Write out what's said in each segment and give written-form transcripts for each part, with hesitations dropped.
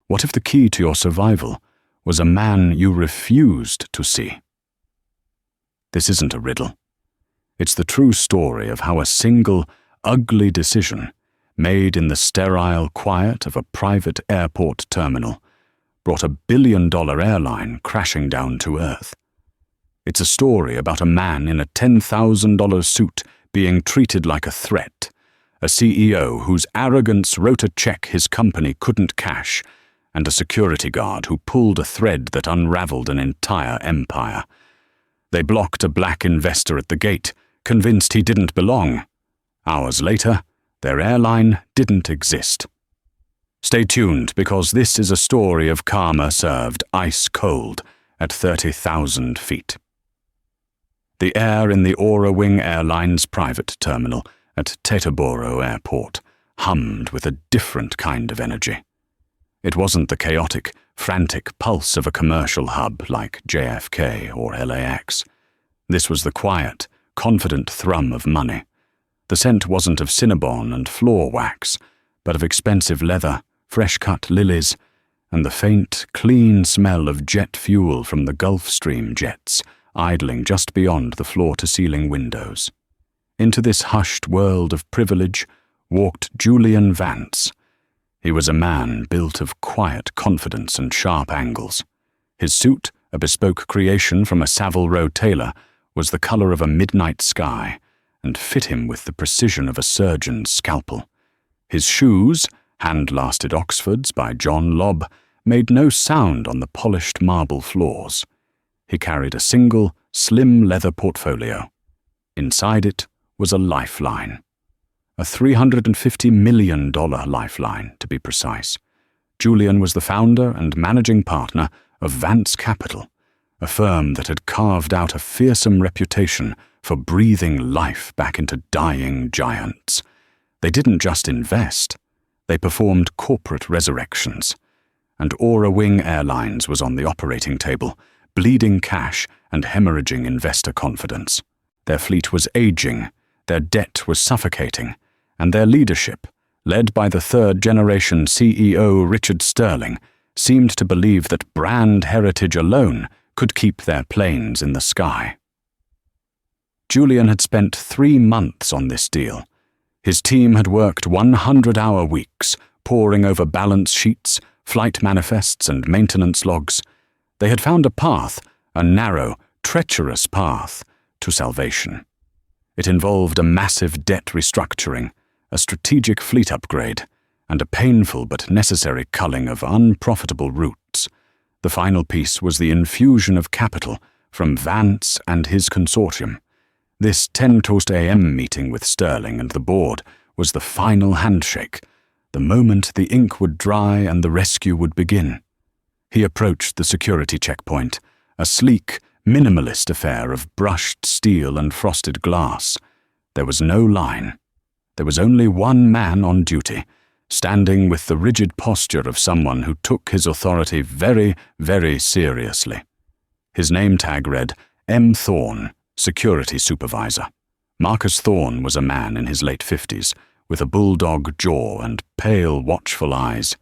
What if the key to your survival was a man you refused to see? This isn't a riddle. It's the true story of how a single, ugly decision made in the sterile quiet of a private airport terminal brought a billion-dollar airline crashing down to earth. It's a story about a man in a $10,000 suit being treated like a threat, a CEO whose arrogance wrote a check his company couldn't cash, and a security guard who pulled a thread that unraveled an entire empire. They blocked a black investor at the gate, convinced he didn't belong. Hours later, their airline didn't exist. Stay tuned, because this is a story of karma served ice cold at 30,000 feet. The air in the Aura Wing Airlines private terminal at Teterboro Airport hummed with a different kind of energy. It wasn't the chaotic, frantic pulse of a commercial hub like JFK or LAX. This was the quiet, confident thrum of money. The scent wasn't of Cinnabon and floor wax, but of expensive leather, fresh-cut lilies, and the faint, clean smell of jet fuel from the Gulfstream jets idling just beyond the floor-to-ceiling windows. Into this hushed world of privilege walked Julian Vance. He was a man built of quiet confidence and sharp angles. His suit, a bespoke creation from a Savile Row tailor, was the color of a midnight sky and fit him with the precision of a surgeon's scalpel. His shoes, hand-lasted Oxfords by John Lobb, made no sound on the polished marble floors. He carried a single, slim leather portfolio. Inside it was a lifeline. A $350 million lifeline, to be precise. Julian was the founder and managing partner of Vance Capital, a firm that had carved out a fearsome reputation for breathing life back into dying giants. They didn't just invest, they performed corporate resurrections. And Aura Wing Airlines was on the operating table, bleeding cash and hemorrhaging investor confidence. Their fleet was aging, their debt was suffocating, and their leadership, led by the third-generation CEO Richard Sterling, seemed to believe that brand heritage alone could keep their planes in the sky. Julian had spent 3 months on this deal. His team had worked 100-hour weeks, poring over balance sheets, flight manifests, and maintenance logs. They had found a path, a narrow, treacherous path, to salvation. It involved a massive debt restructuring, a strategic fleet upgrade, and a painful but necessary culling of unprofitable routes. The final piece was the infusion of capital from Vance and his consortium. This 10 toast a.m. meeting with Sterling and the board was the final handshake, the moment the ink would dry and the rescue would begin. He approached the security checkpoint, a sleek, minimalist affair of brushed steel and frosted glass. There was no line. There was only one man on duty, standing with the rigid posture of someone who took his authority very, very seriously. His name tag read, M. Thorne, Security Supervisor. Marcus Thorne was a man in his late 50s, with a bulldog jaw and pale, watchful eyes.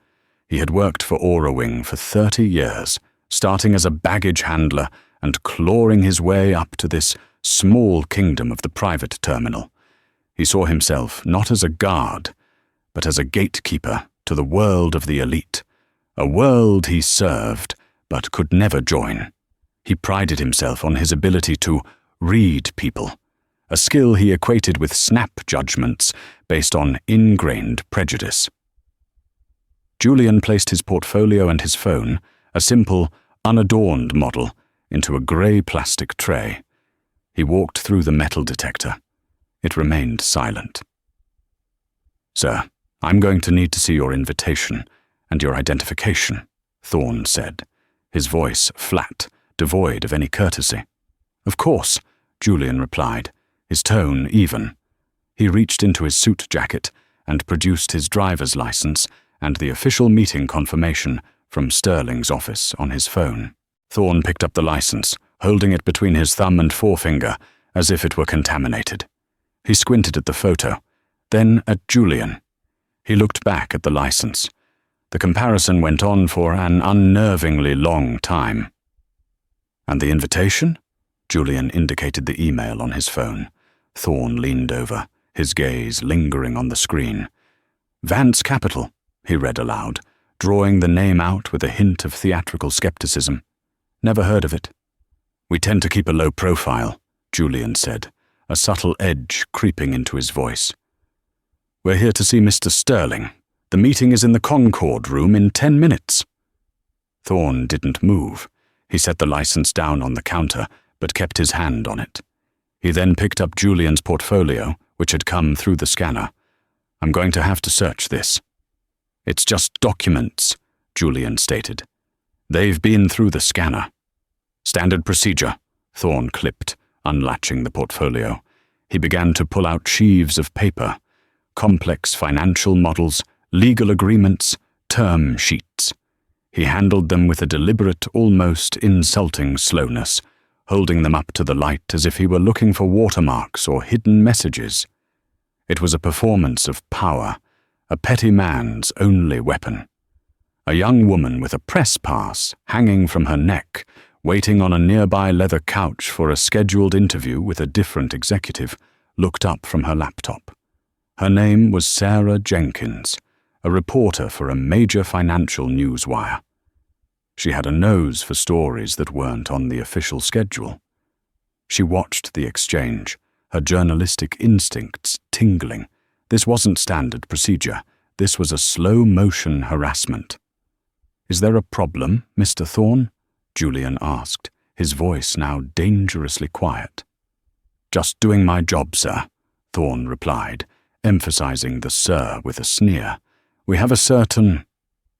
He had worked for Aura Wing for 30 years, starting as a baggage handler and clawing his way up to this small kingdom of the private terminal. He saw himself not as a guard, but as a gatekeeper to the world of the elite, a world he served but could never join. He prided himself on his ability to read people, a skill he equated with snap judgments based on ingrained prejudice. Julian placed his portfolio and his phone, a simple, unadorned model, into a grey plastic tray. He walked through the metal detector. It remained silent. "Sir, I'm going to need to see your invitation and your identification," Thorne said, his voice flat, devoid of any courtesy. "Of course," Julian replied, his tone even. He reached into his suit jacket and produced his driver's license and the official meeting confirmation from Sterling's office on his phone. Thorne picked up the license, holding it between his thumb and forefinger as if it were contaminated. He squinted at the photo, then at Julian. He looked back at the license. The comparison went on for an unnervingly long time. And the invitation? Julian indicated the email on his phone. Thorne leaned over, his gaze lingering on the screen. Vance Capital, he read aloud, drawing the name out with a hint of theatrical skepticism. Never heard of it. We tend to keep a low profile, Julian said, a subtle edge creeping into his voice. We're here to see Mr. Sterling. The meeting is in the Concord room in 10 minutes. Thorne didn't move. He set the license down on the counter, but kept his hand on it. He then picked up Julian's portfolio, which had come through the scanner. I'm going to have to search this. It's just documents, Julian stated. They've been through the scanner. Standard procedure, Thorne clipped, unlatching the portfolio. He began to pull out sheaves of paper, complex financial models, legal agreements, term sheets. He handled them with a deliberate, almost insulting slowness, holding them up to the light as if he were looking for watermarks or hidden messages. It was a performance of power, a petty man's only weapon. A young woman with a press pass hanging from her neck, waiting on a nearby leather couch for a scheduled interview with a different executive, looked up from her laptop. Her name was Sarah Jenkins, a reporter for a major financial newswire. She had a nose for stories that weren't on the official schedule. She watched the exchange, her journalistic instincts tingling. This wasn't standard procedure. This was a slow-motion harassment. Is there a problem, Mr. Thorne? Julian asked, his voice now dangerously quiet. Just doing my job, sir, Thorne replied, emphasizing the sir with a sneer. We have a certain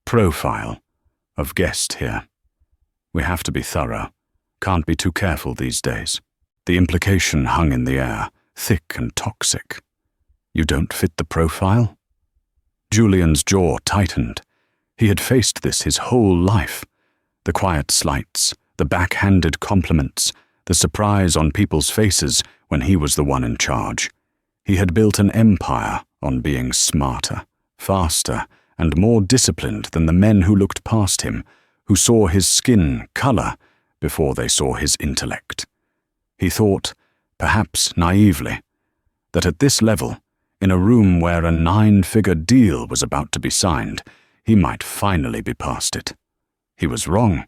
profile of guest here. We have to be thorough. Can't be too careful these days. The implication hung in the air, thick and toxic. You don't fit the profile? Julian's jaw tightened. He had faced this his whole life. The quiet slights, the backhanded compliments, the surprise on people's faces when he was the one in charge. He had built an empire on being smarter, faster, and more disciplined than the men who looked past him, who saw his skin color before they saw his intellect. He thought, perhaps naively, that at this level, in a room where a 9-figure deal was about to be signed, he might finally be past it. He was wrong.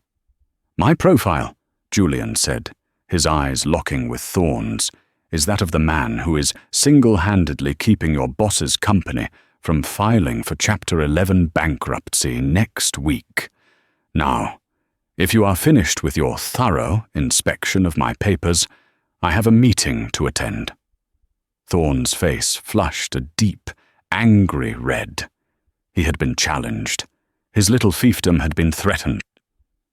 My profile, Julian said, his eyes locking with Thorne's, is that of the man who is single-handedly keeping your boss's company from filing for Chapter 11 bankruptcy next week. Now, if you are finished with your thorough inspection of my papers, I have a meeting to attend. Thorne's face flushed a deep, angry red. He had been challenged. His little fiefdom had been threatened.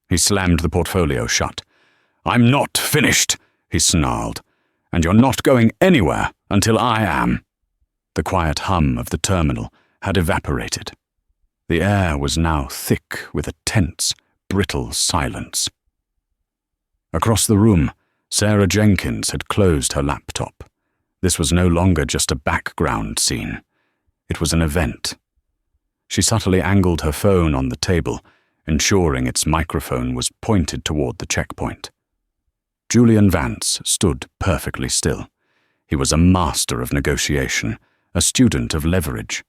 He slammed the portfolio shut. I'm not finished, he snarled, and you're not going anywhere until I am. The quiet hum of the terminal had evaporated. The air was now thick with a tense, brittle silence. Across the room, Sarah Jenkins had closed her laptop. This was no longer just a background scene. It was an event. She subtly angled her phone on the table, ensuring its microphone was pointed toward the checkpoint. Julian Vance stood perfectly still. He was a master of negotiation, a student of leverage.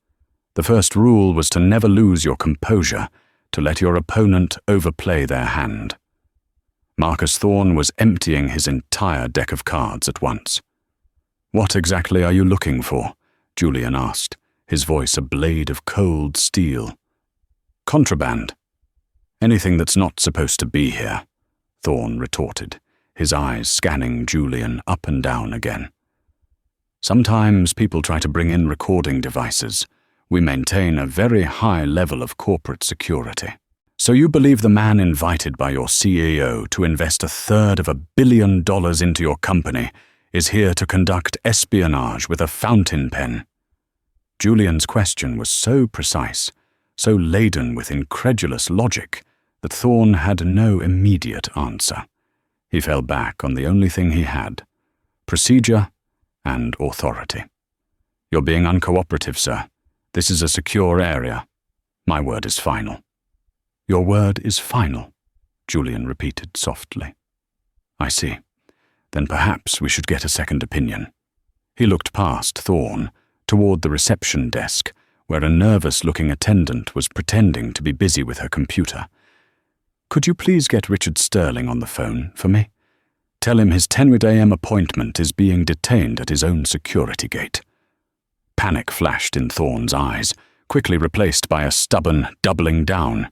The first rule was to never lose your composure, to let your opponent overplay their hand. Marcus Thorne was emptying his entire deck of cards at once. What exactly are you looking for? Julian asked, his voice a blade of cold steel. Contraband. Anything that's not supposed to be here, Thorne retorted, his eyes scanning Julian up and down again. Sometimes people try to bring in recording devices. We maintain a very high level of corporate security. So you believe the man invited by your CEO to invest 1/3 of $1 billion into your company is here to conduct espionage with a fountain pen? Julian's question was so precise, so laden with incredulous logic, that Thorne had no immediate answer. He fell back on the only thing he had: procedure and authority. You're being uncooperative, sir. This is a secure area. My word is final." "Your word is final," Julian repeated softly. "I see. Then perhaps we should get a second opinion." He looked past Thorne, toward the reception desk, where a nervous-looking attendant was pretending to be busy with her computer. "Could you please get Richard Sterling on the phone for me? Tell him his 10 a.m. appointment is being detained at his own security gate." Panic flashed in Thorne's eyes, quickly replaced by a stubborn doubling down.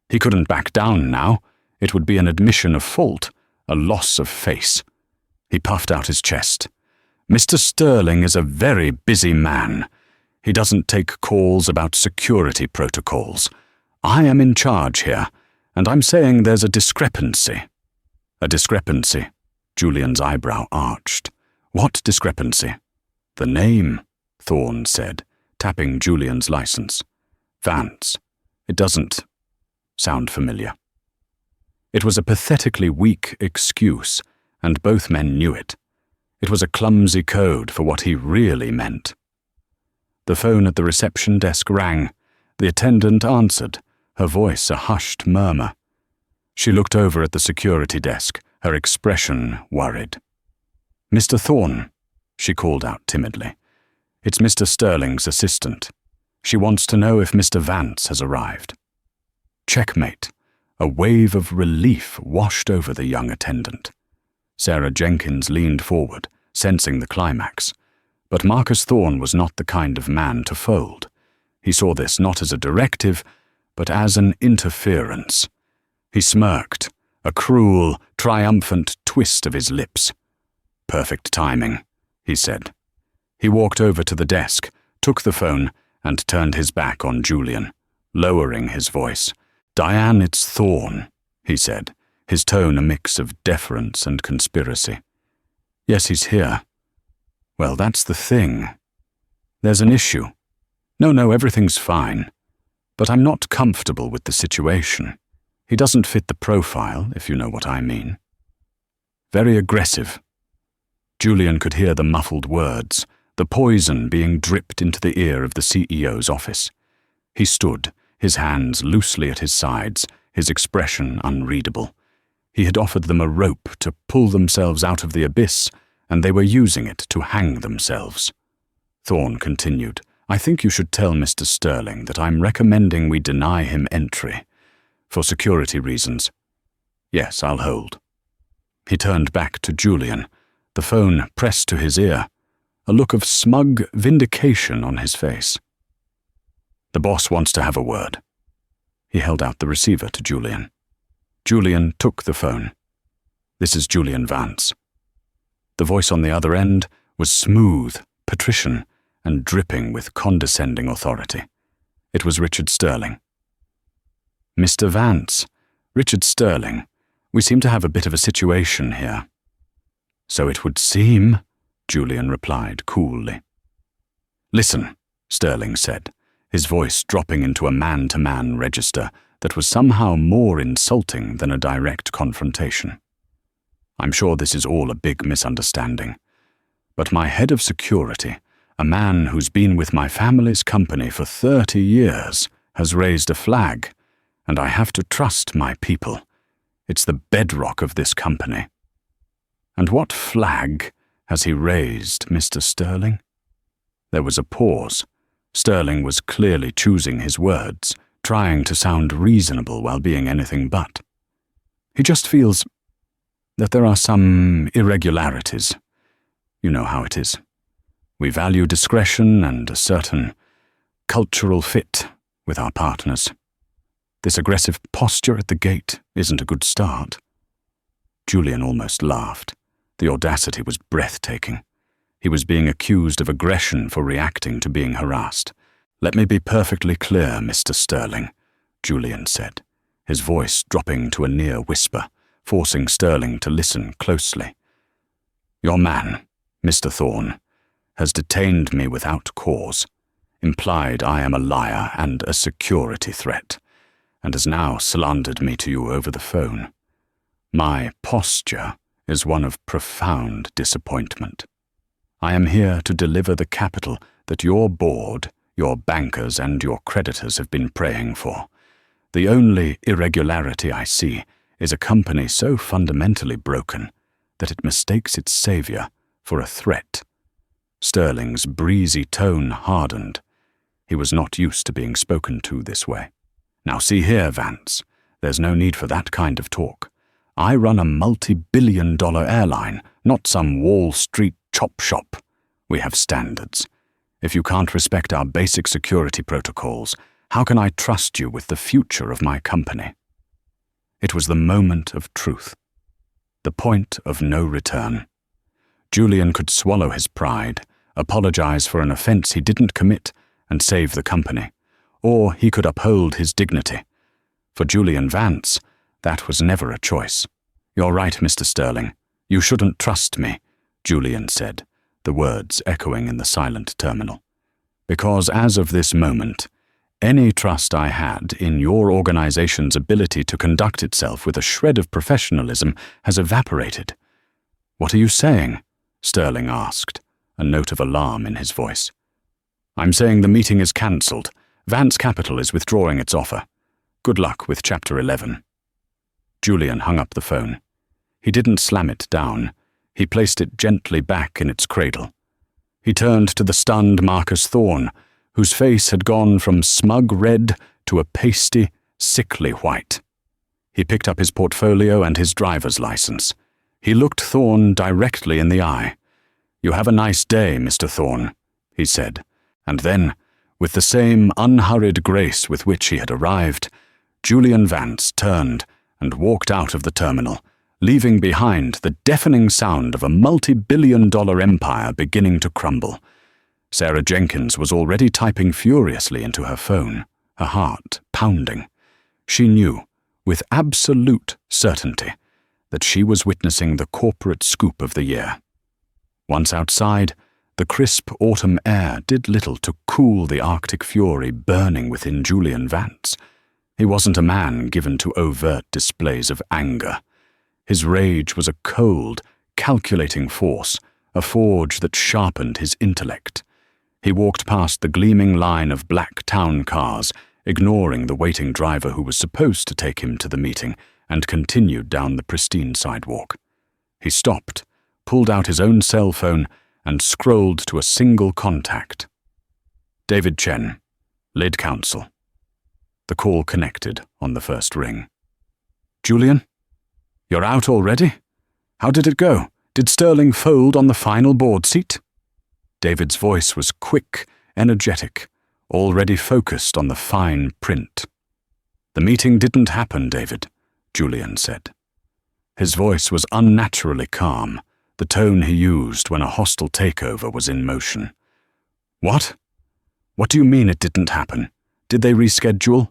He couldn't back down now. It would be an admission of fault, a loss of face. He puffed out his chest. "Mr. Sterling is a very busy man. He doesn't take calls about security protocols. I am in charge here, and I'm saying there's a discrepancy." "A discrepancy?" Julian's eyebrow arched. "What discrepancy?" "The name," Thorne said, tapping Julian's license. "Vance. It doesn't sound familiar." It was a pathetically weak excuse, and both men knew it. It was a clumsy code for what he really meant. The phone at the reception desk rang. The attendant answered, her voice a hushed murmur. She looked over at the security desk, her expression worried. "Mr. Thorne," she called out timidly. "It's Mr. Sterling's assistant. She wants to know if Mr. Vance has arrived." Checkmate. A wave of relief washed over the young attendant. Sarah Jenkins leaned forward, sensing the climax. But Marcus Thorne was not the kind of man to fold. He saw this not as a directive, but as an interference. He smirked, a cruel, triumphant twist of his lips. "Perfect timing," he said. He walked over to the desk, took the phone, and turned his back on Julian, lowering his voice. "Diane, it's Thorne," he said, his tone a mix of deference and conspiracy. "Yes, he's here." "Well, that's the thing. There's an issue." No, everything's fine. But I'm not comfortable with the situation. He doesn't fit the profile, if you know what I mean." "Very aggressive." Julian could hear the muffled words, the poison being dripped into the ear of the CEO's office. He stood, his hands loosely at his sides, his expression unreadable. He had offered them a rope to pull themselves out of the abyss, and they were using it to hang themselves. Thorne continued, "I think you should tell Mr. Sterling that I'm recommending we deny him entry. For security reasons." "Yes, I'll hold." He turned back to Julian, the phone pressed to his ear, a look of smug vindication on his face. "The boss wants to have a word." He held out the receiver to Julian. Julian took the phone. "This is Julian Vance." The voice on the other end was smooth, patrician, and dripping with condescending authority. It was Richard Sterling. "Mr. Vance, Richard Sterling, we seem to have a bit of a situation here." "So it would seem," Julian replied coolly. "Listen," Sterling said, his voice dropping into a man-to-man register that was somehow more insulting than a direct confrontation. "I'm sure this is all a big misunderstanding, but my head of security, a man who's been with my family's company for 30 years, has raised a flag, and I have to trust my people. It's the bedrock of this company." "And what flag has he raised, Mr. Sterling?" There was a pause. Sterling was clearly choosing his words, trying to sound reasonable while being anything but. "He just feels that there are some irregularities. You know how it is. We value discretion and a certain cultural fit with our partners. This aggressive posture at the gate isn't a good start." Julian almost laughed. The audacity was breathtaking. He was being accused of aggression for reacting to being harassed. "Let me be perfectly clear, Mr. Sterling," Julian said, his voice dropping to a near whisper, forcing Sterling to listen closely. "Your man, Mr. Thorne, has detained me without cause, implied I am a liar and a security threat, and has now slandered me to you over the phone. My posture is one of profound disappointment. I am here to deliver the capital that your board, your bankers and your creditors have been praying for. The only irregularity I see is a company so fundamentally broken that it mistakes its savior for a threat." Sterling's breezy tone hardened. He was not used to being spoken to this way. "Now see here, Vance, there's no need for that kind of talk. I run a multi-billion-dollar airline, not some Wall Street chop shop. We have standards. If you can't respect our basic security protocols, how can I trust you with the future of my company?" It was the moment of truth, the point of no return. Julian could swallow his pride, apologize for an offense he didn't commit, and save the company. Or he could uphold his dignity. For Julian Vance, that was never a choice. "You're right, Mr. Sterling. You shouldn't trust me," Julian said, the words echoing in the silent terminal. "Because as of this moment, any trust I had in your organization's ability to conduct itself with a shred of professionalism has evaporated." "What are you saying?" Sterling asked, a note of alarm in his voice. "I'm saying the meeting is cancelled. Vance Capital is withdrawing its offer. Good luck with Chapter 11. Julian hung up the phone. He didn't slam it down. He placed it gently back in its cradle. He turned to the stunned Marcus Thorne, whose face had gone from smug red to a pasty, sickly white. He picked up his portfolio and his driver's license. He looked Thorne directly in the eye. "You have a nice day, Mr. Thorne," he said, and then, with the same unhurried grace with which he had arrived, Julian Vance turned and walked out of the terminal, leaving behind the deafening sound of a multi-billion-dollar empire beginning to crumble. Sarah Jenkins was already typing furiously into her phone, her heart pounding. She knew, with absolute certainty, that she was witnessing the corporate scoop of the year. Once outside, the crisp autumn air did little to cool the Arctic fury burning within Julian Vance. He wasn't a man given to overt displays of anger. His rage was a cold, calculating force, a forge that sharpened his intellect. He walked past the gleaming line of black town cars, ignoring the waiting driver who was supposed to take him to the meeting, and continued down the pristine sidewalk. He stopped, pulled out his own cell phone, and scrolled to a single contact. David Chen, Lid Counsel. The call connected on the first ring. "Julian? You're out already? How did it go? Did Sterling fold on the final board seat?" David's voice was quick, energetic, already focused on the fine print. "The meeting didn't happen, David," Julian said. His voice was unnaturally calm, the tone he used when a hostile takeover was in motion. "What? What do you mean it didn't happen? Did they reschedule?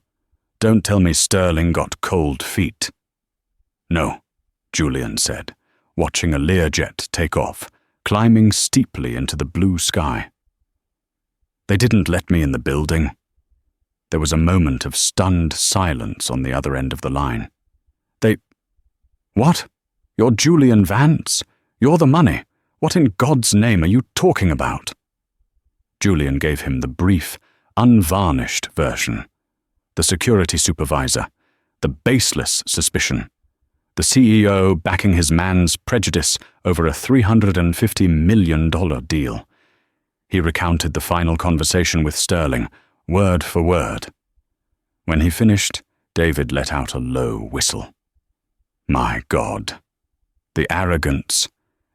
Don't tell me Sterling got cold feet." "No," Julian said, watching a Learjet take off, climbing steeply into the blue sky. "They didn't let me in the building." There was a moment of stunned silence on the other end of the line. "They... What? You're Julian Vance? You're the money. What in God's name are you talking about?" Julian gave him the brief, unvarnished version. The security supervisor, the baseless suspicion, the CEO backing his man's prejudice over a $350 million deal. He recounted the final conversation with Sterling, word for word. When he finished, David let out a low whistle. My God. The arrogance.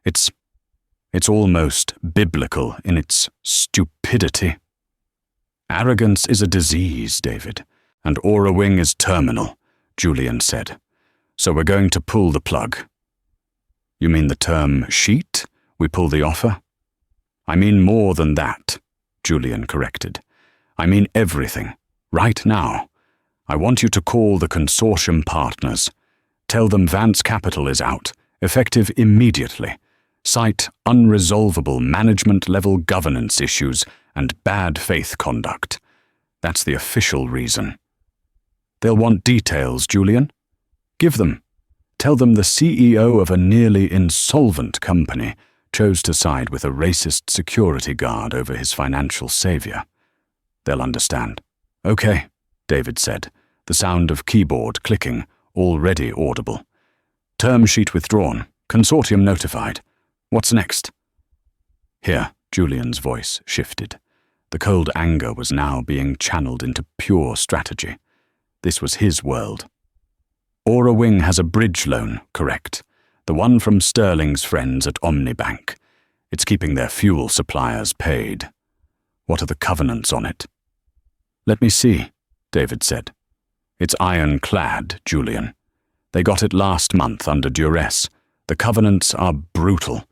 It's almost biblical in its stupidity. Arrogance is a disease, David, and Aura Wing is terminal, Julian said. So we're going to pull the plug. You mean the term sheet? We pull the offer? I mean more than that, Julian corrected. I mean everything, right now. I want you to call the consortium partners. Tell them Vance Capital is out, effective immediately. Cite unresolvable management-level governance issues and bad faith conduct. That's the official reason. They'll want details, Julian. Give them. Tell them the CEO of a nearly insolvent company chose to side with a racist security guard over his financial savior. They'll understand. Okay, David said, the sound of keyboard clicking already audible. Term sheet withdrawn. Consortium notified. What's next? Here, Julian's voice shifted. The cold anger was now being channeled into pure strategy. This was his world. Aura Wing has a bridge loan, correct? The one from Sterling's friends at Omnibank. It's keeping their fuel suppliers paid. What are the covenants on it? Let me see, David said. It's ironclad, Julian. They got it last month under duress. The covenants are brutal.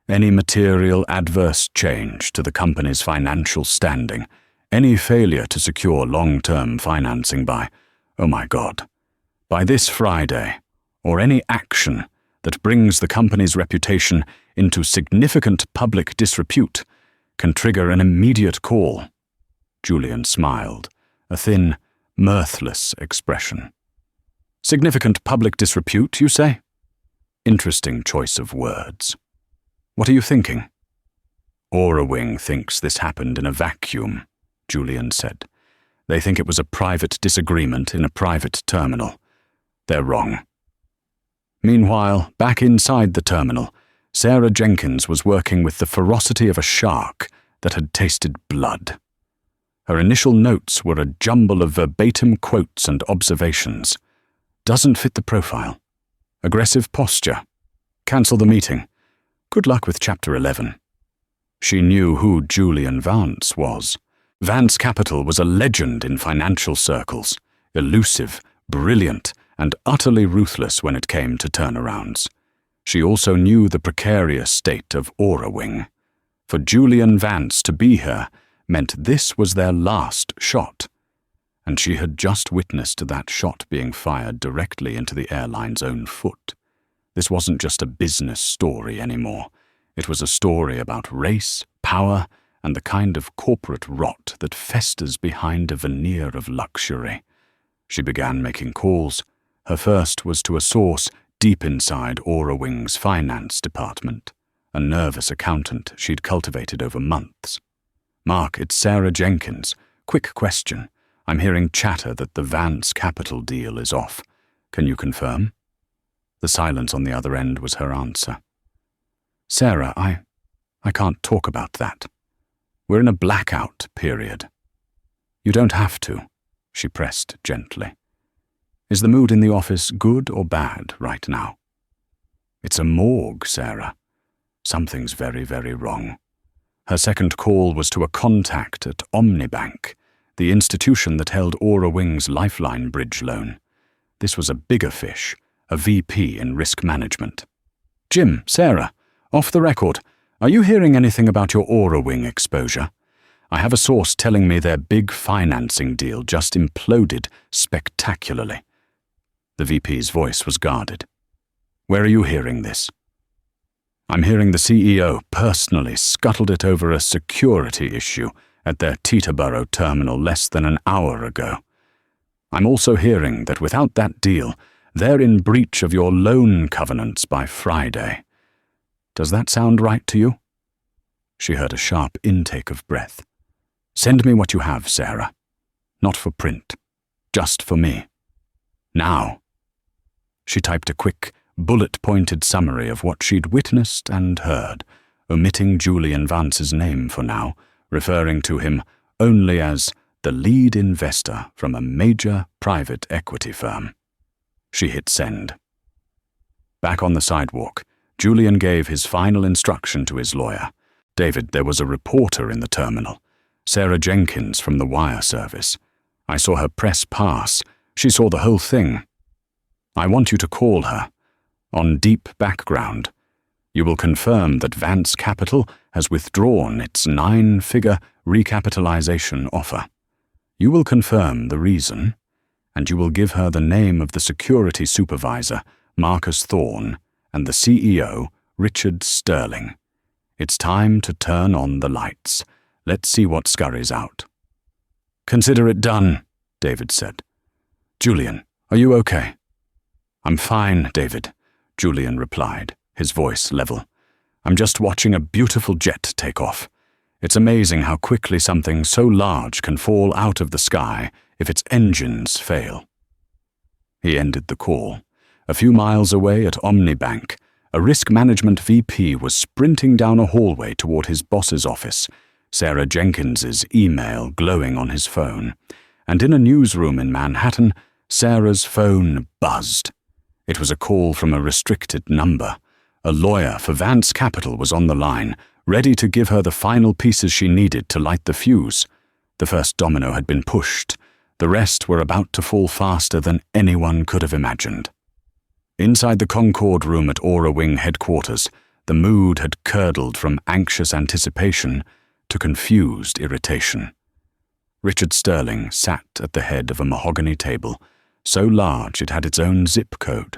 Any material adverse change to the company's financial standing, any failure to secure long-term financing by, oh my God, by this Friday, or any action that brings the company's reputation into significant public disrepute, can trigger an immediate call. Julian smiled, a thin, mirthless expression. Significant public disrepute, you say? Interesting choice of words. What are you thinking? Aura Wing thinks this happened in a vacuum, Julian said. They think it was a private disagreement in a private terminal. They're wrong. Meanwhile, back inside the terminal, Sarah Jenkins was working with the ferocity of a shark that had tasted blood. Her initial notes were a jumble of verbatim quotes and observations. Doesn't fit the profile. Aggressive posture. Cancel the meeting. Good luck with Chapter 11. She knew who Julian Vance was. Vance Capital was a legend in financial circles, elusive, brilliant, and utterly ruthless when it came to turnarounds. She also knew the precarious state of Aura Wing. For Julian Vance to be here meant this was their last shot, and she had just witnessed that shot being fired directly into the airline's own foot. This wasn't just a business story anymore. It was a story about race, power, and the kind of corporate rot that festers behind a veneer of luxury. She began making calls. Her first was to a source deep inside Aura Wing's finance department, a nervous accountant she'd cultivated over months. Mark, it's Sarah Jenkins. Quick question. I'm hearing chatter that the Vance Capital deal is off. Can you confirm? The silence on the other end was her answer. Sarah, I can't talk about that. We're in a blackout period. You don't have to, she pressed gently. Is the mood in the office good or bad right now? It's a morgue, Sarah. Something's very, very wrong. Her second call was to a contact at Omnibank, the institution that held Aura Wing's lifeline bridge loan. This was a bigger fish, a VP in risk management. Jim, Sarah, off the record, are you hearing anything about your Aura Wing exposure? I have a source telling me their big financing deal just imploded spectacularly. The VP's voice was guarded. Where are you hearing this? I'm hearing the CEO personally scuttled it over a security issue at their Teterboro terminal less than an hour ago. I'm also hearing that without that deal, they're in breach of your loan covenants by Friday. Does that sound right to you? She heard a sharp intake of breath. Send me what you have, Sarah. Not for print. Just for me. Now. She typed a quick, bullet-pointed summary of what she'd witnessed and heard, omitting Julian Vance's name for now, referring to him only as the lead investor from a major private equity firm. She hit send. Back on the sidewalk, Julian gave his final instruction to his lawyer. David, there was a reporter in the terminal. Sarah Jenkins from the wire service. I saw her press pass. She saw the whole thing. I want you to call her. On deep background. You will confirm that Vance Capital has withdrawn its 9-figure recapitalization offer. You will confirm the reason, and you will give her the name of the security supervisor, Marcus Thorne, and the CEO, Richard Sterling. It's time to turn on the lights. Let's see what scurries out. Consider it done, David said. Julian, are you okay? I'm fine, David, Julian replied, his voice level. I'm just watching a beautiful jet take off. It's amazing how quickly something so large can fall out of the sky if its engines fail. He ended the call. A few miles away at Omnibank, a risk management VP was sprinting down a hallway toward his boss's office, Sarah Jenkins's email glowing on his phone. And in a newsroom in Manhattan, Sarah's phone buzzed. It was a call from a restricted number. A lawyer for Vance Capital was on the line, ready to give her the final pieces she needed to light the fuse. The first domino had been pushed. The rest were about to fall faster than anyone could have imagined. Inside the Concorde room at Aura Wing headquarters, the mood had curdled from anxious anticipation to confused irritation. Richard Sterling sat at the head of a mahogany table, so large it had its own zip code.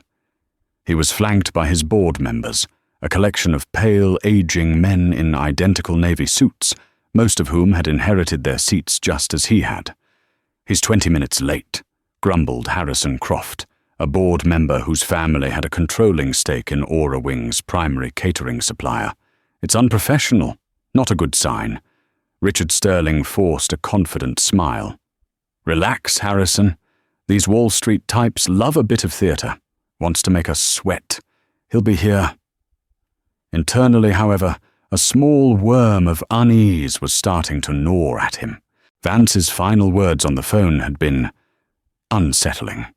He was flanked by his board members, a collection of pale, aging men in identical navy suits, most of whom had inherited their seats just as he had. "He's 20 minutes late," grumbled Harrison Croft, a board member whose family had a controlling stake in Aura Wing's primary catering supplier. "It's unprofessional, not a good sign." Richard Sterling forced a confident smile. "Relax, Harrison. These Wall Street types love a bit of theater. Wants to make us sweat. He'll be here." Internally, however, a small worm of unease was starting to gnaw at him. Vance's final words on the phone had been unsettling,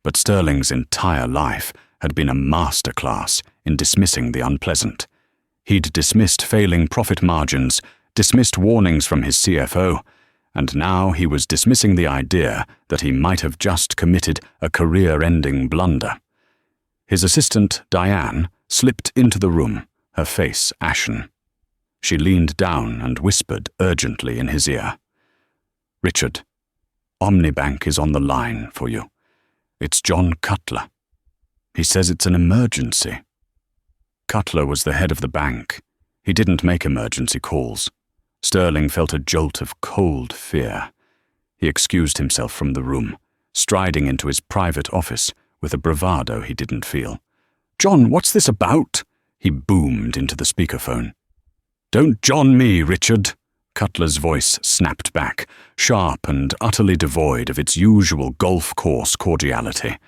but Sterling's entire life had been a masterclass in dismissing the unpleasant. He'd dismissed failing profit margins, dismissed warnings from his CFO, and now he was dismissing the idea that he might have just committed a career-ending blunder. His assistant, Diane, slipped into the room, her face ashen. She leaned down and whispered urgently in his ear. "Richard, Omnibank is on the line for you. It's John Cutler. He says it's an emergency." Cutler was the head of the bank. He didn't make emergency calls. Sterling felt a jolt of cold fear. He excused himself from the room, striding into his private office with a bravado he didn't feel. "John, what's this about?" he boomed into the speakerphone. "Don't John me, Richard," Cutler's voice snapped back, sharp and utterly devoid of its usual golf course cordiality.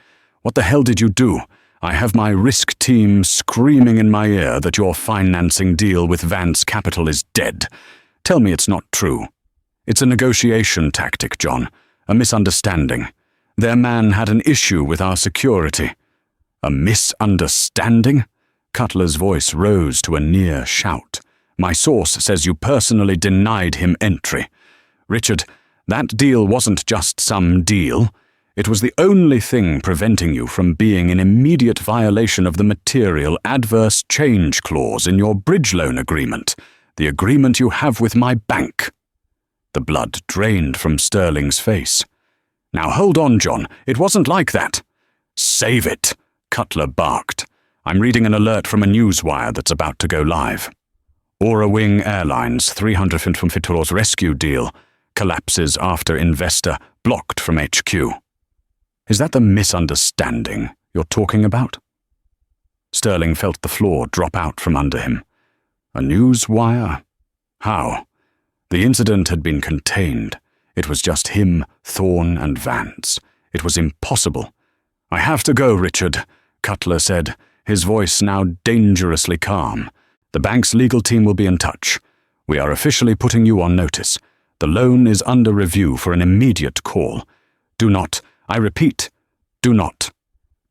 "What the hell did you do? I have my risk team screaming in my ear that your financing deal with Vance Capital is dead. Tell me it's not true." "It's a negotiation tactic, John. A misunderstanding. Their man had an issue with our security." "A misunderstanding?" Cutler's voice rose to a near shout. "My source says you personally denied him entry. Richard, that deal wasn't just some deal. It was the only thing preventing you from being in immediate violation of the material adverse change clause in your bridge loan agreement, the agreement you have with my bank." The blood drained from Sterling's face. "Now hold on, John. It wasn't like that." "Save it," Cutler barked. "I'm reading an alert from a newswire that's about to go live. Aura Wing Airline's $350 rescue deal collapses after investor blocked from HQ. Is that the misunderstanding you're talking about?" Sterling felt the floor drop out from under him. A newswire? How? The incident had been contained. It was just him, Thorne, and Vance. It was impossible. "I have to go, Richard," Cutler said, his voice now dangerously calm. "The bank's legal team will be in touch. We are officially putting you on notice. The loan is under review for an immediate call. Do not, I repeat, do not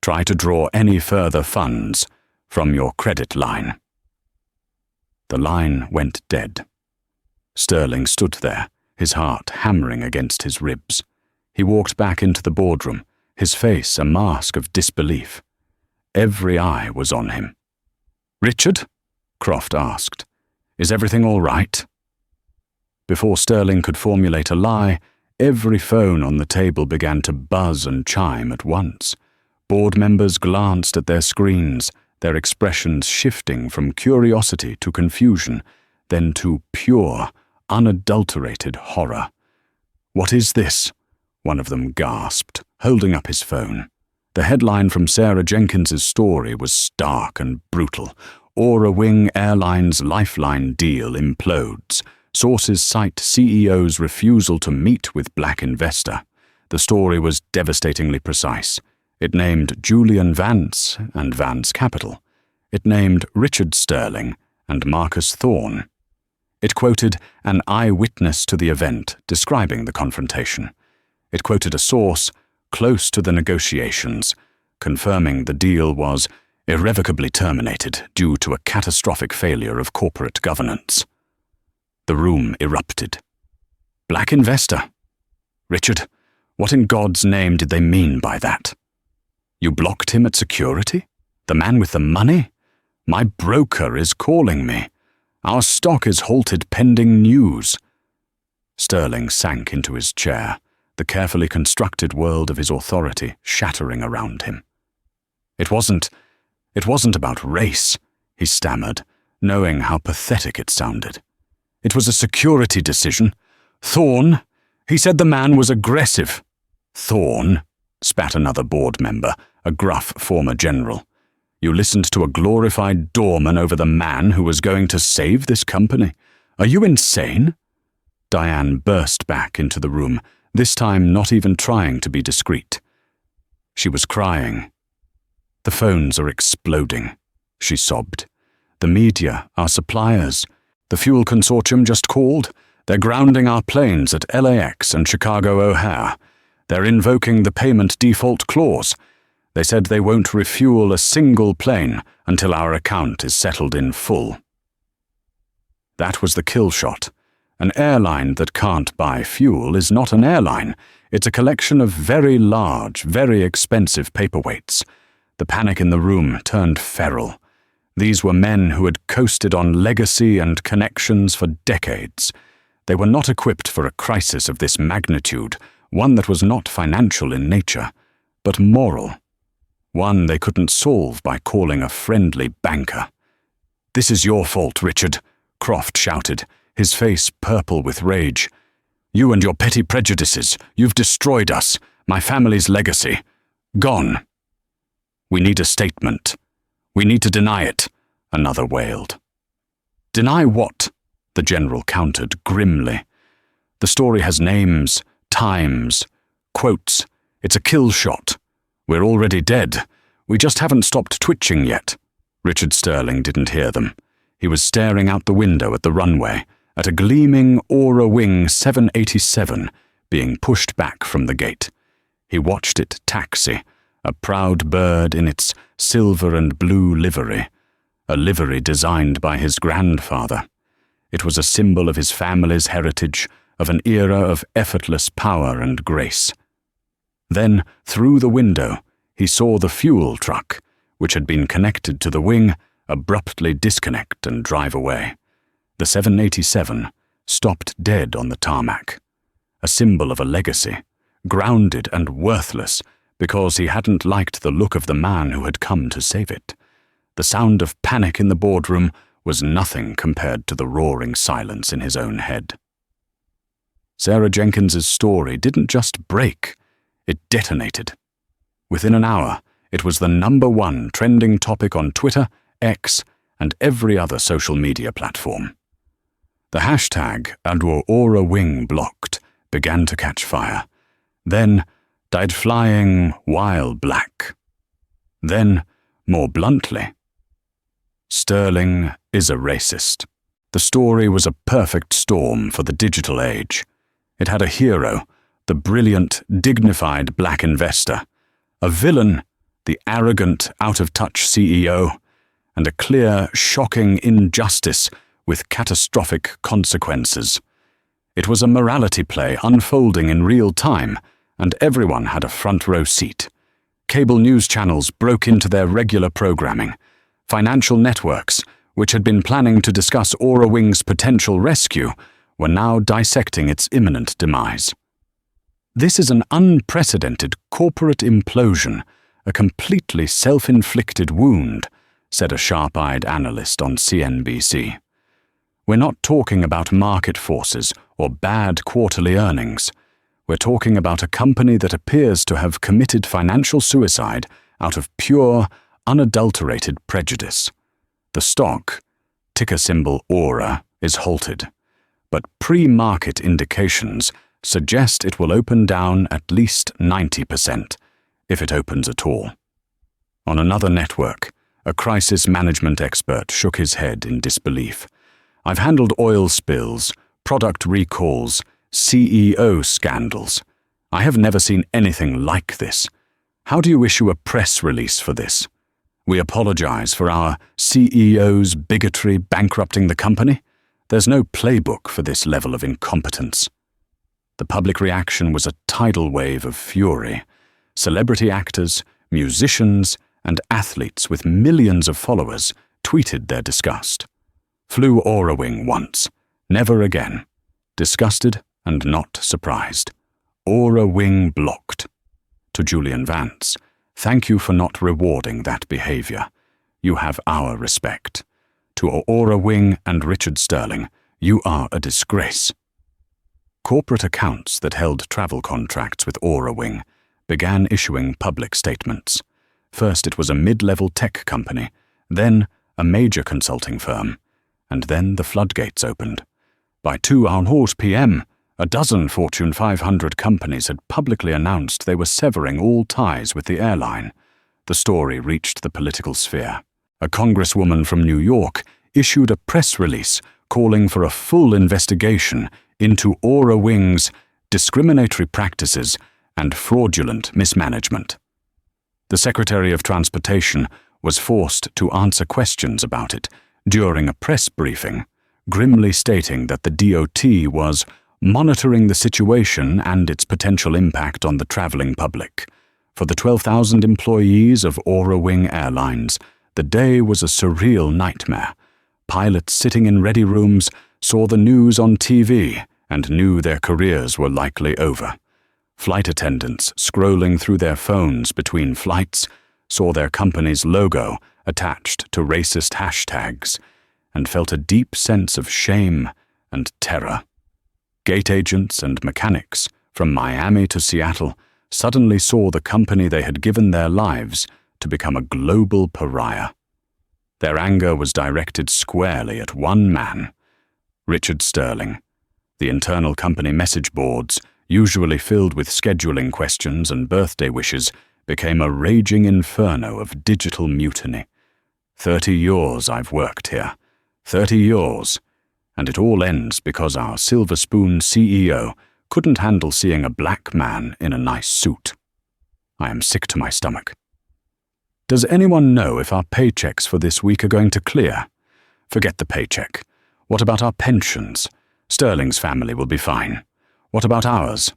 try to draw any further funds from your credit line." The line went dead. Sterling stood there, his heart hammering against his ribs. He walked back into the boardroom, his face a mask of disbelief. Every eye was on him. "Richard?" Croft asked. "Is everything all right?" Before Sterling could formulate a lie, every phone on the table began to buzz and chime at once. Board members glanced at their screens, their expressions shifting from curiosity to confusion, then to pure, unadulterated horror. "What is this?" one of them gasped, holding up his phone. The headline from Sarah Jenkins's story was stark and brutal. "Aura Wing Airline's lifeline deal implodes. Sources cite CEO's refusal to meet with black investor. The story was devastatingly precise. It named Julian Vance and Vance Capital. It named Richard Sterling and Marcus Thorne. It quoted an eyewitness to the event describing the confrontation. It quoted a source close to the negotiations, confirming the deal was irrevocably terminated due to a catastrophic failure of corporate governance. The room erupted. Black investor? Richard, what in God's name did they mean by that? You blocked him at security? The man with the money? My broker is calling me. Our stock is halted pending news. Sterling sank into his chair, the carefully constructed world of his authority shattering around him. It wasn't about race, he stammered, knowing how pathetic it sounded. It was a security decision. Thorne, he said the man was aggressive. Thorne, spat another board member, a gruff former general. You listened to a glorified doorman over the man who was going to save this company. Are you insane? Diane burst back into the room, this time not even trying to be discreet. She was crying. The phones are exploding, she sobbed. The media, our suppliers. The fuel consortium just called. They're grounding our planes at LAX and Chicago O'Hare. They're invoking the payment default clause. They said they won't refuel a single plane until our account is settled in full. That was the kill shot. An airline that can't buy fuel is not an airline. It's a collection of very large, very expensive paperweights. The panic in the room turned feral. These were men who had coasted on legacy and connections for decades. They were not equipped for a crisis of this magnitude, one that was not financial in nature, but moral. One they couldn't solve by calling a friendly banker. "This is your fault, Richard," Croft shouted, his face purple with rage. "You and your petty prejudices, you've destroyed us, my family's legacy. Gone." "We need a statement. We need to deny it," another wailed. "Deny what?" the general countered grimly. "The story has names, times, quotes. It's a kill shot. We're already dead. We just haven't stopped twitching yet." Richard Sterling didn't hear them. He was staring out the window at the runway, at a gleaming Aura Wing 787 being pushed back from the gate. He watched it taxi, a proud bird in its silver and blue livery, a livery designed by his grandfather. It was a symbol of his family's heritage, of an era of effortless power and grace. Then, through the window, he saw the fuel truck, which had been connected to the wing, abruptly disconnect and drive away. The 787 stopped dead on the tarmac, a symbol of a legacy, grounded and worthless because he hadn't liked the look of the man who had come to save it. The sound of panic in the boardroom was nothing compared to the roaring silence in his own head. Sarah Jenkins's story didn't just break, it detonated. Within an hour, it was the #1 trending topic on Twitter, X, and every other social media platform. The hashtag #Aura Wing blocked began to catch fire, then died flying while black. Then, more bluntly, Sterling is a racist. The story was a perfect storm for the digital age. It had a hero, the brilliant, dignified black investor, a villain, the arrogant, out-of-touch CEO, and a clear, shocking injustice with catastrophic consequences. It was a morality play unfolding in real time, and everyone had a front-row seat. Cable news channels broke into their regular programming. Financial networks, which had been planning to discuss Aura Wing's potential rescue, were now dissecting its imminent demise. This is an unprecedented corporate implosion, a completely self-inflicted wound, said a sharp-eyed analyst on CNBC. We're not talking about market forces or bad quarterly earnings. We're talking about a company that appears to have committed financial suicide out of pure, unadulterated prejudice. The stock, ticker symbol Aura, is halted. but pre-market indications suggest it will open down at least 90%, if it opens at all. On another network, a crisis management expert shook his head in disbelief. I've handled oil spills, product recalls, CEO scandals. I have never seen anything like this. How do you issue a press release for this? We apologize for our CEO's bigotry bankrupting the company? There's no playbook for this level of incompetence. The public reaction was a tidal wave of fury. Celebrity actors, musicians, and athletes with millions of followers tweeted their disgust. Flew Aurawing once, never again. Disgusted and not surprised. Aurawing blocked. To Julian Vance, thank you for not rewarding that behavior. You have our respect. To Aurawing and Richard Sterling, you are a disgrace. Corporate accounts that held travel contracts with Aurawing began issuing public statements. First it was a mid-level tech company, then a major consulting firm, and then the floodgates opened. By 2:00 p.m., a dozen Fortune 500 companies had publicly announced they were severing all ties with the airline. The story reached the political sphere. A congresswoman from New York issued a press release calling for a full investigation into Aurawing's discriminatory practices and fraudulent mismanagement. The Secretary of Transportation was forced to answer questions about it during a press briefing, grimly stating that the DOT was monitoring the situation and its potential impact on the traveling public. For the 12,000 employees of Aurawing Airlines, the day was a surreal nightmare. Pilots sitting in ready rooms saw the news on TV and knew their careers were likely over. Flight attendants scrolling through their phones between flights saw their company's logo attached to racist hashtags and felt a deep sense of shame and terror. Gate agents and mechanics from Miami to Seattle suddenly saw the company they had given their lives to become a global pariah. Their anger was directed squarely at one man, Richard Sterling. The internal company message boards, usually filled with scheduling questions and birthday wishes, became a raging inferno of digital mutiny. 30 years I've worked here. 30 years. And it all ends because our Silver Spoon CEO couldn't handle seeing a black man in a nice suit. I am sick to my stomach. Does anyone know if our paychecks for this week are going to clear? Forget the paycheck. What about our pensions? Sterling's family will be fine. What about ours?